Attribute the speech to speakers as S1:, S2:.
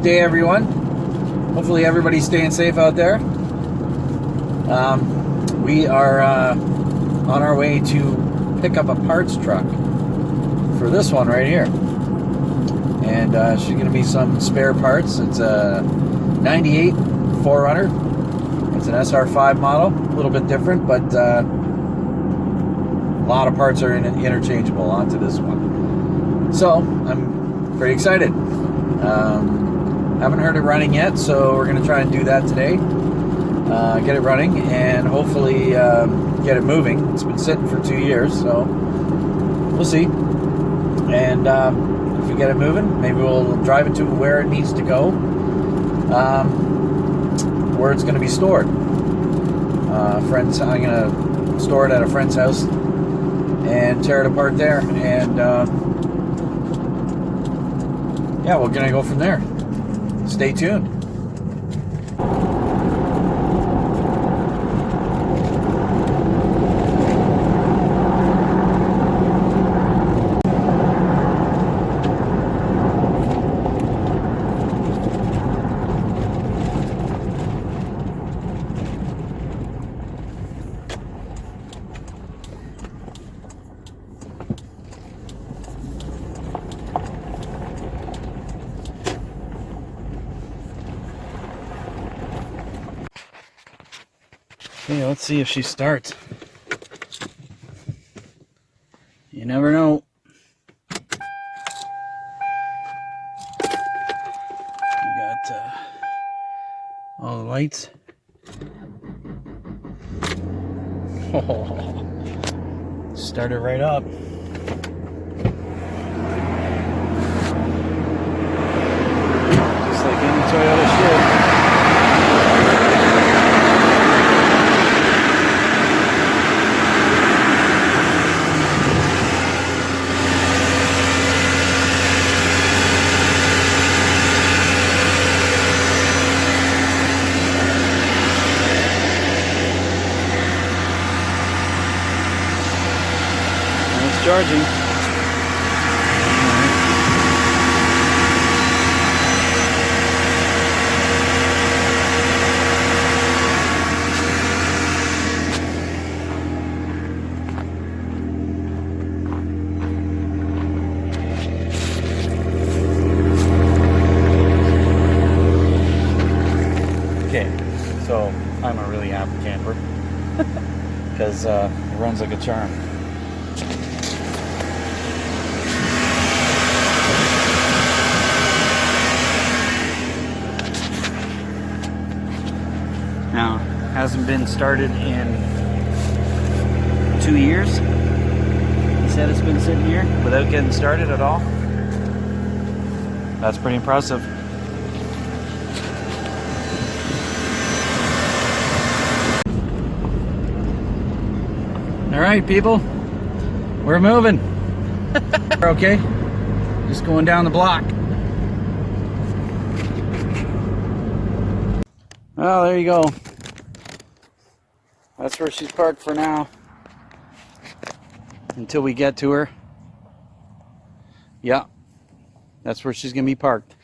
S1: day, everyone. Hopefully everybody's staying safe out there. We are on our way to pick up a parts truck for this one right here. And she's going to be some spare parts. It's a 98 4Runner. It's an SR5 model. A little bit different, but a lot of parts are interchangeable onto this one. So I'm pretty excited. Haven't heard it running yet, so we're going to try and do that today. Get it running and hopefully get it moving. It's been sitting for 2 years, so we'll see. And if we get it moving, maybe we'll drive it to where it needs to go, where it's going to be stored. I'm going to store it at a friend's house and tear it apart there. And yeah, we're going to go from there. Stay tuned. Okay, let's see if she starts. You never know. We got all the lights. Oh, started right up. Just like any Toyota should. Charging. Okay, so I'm a really happy camper because it runs like a charm. Now, hasn't been started in 2 years. He said it's been sitting here without getting started at all. That's pretty impressive. All right, people, we're moving. We're okay, just going down the block. Well, there you go. That's where she's parked for now. Until we get to her. Yeah, that's where she's going to be parked.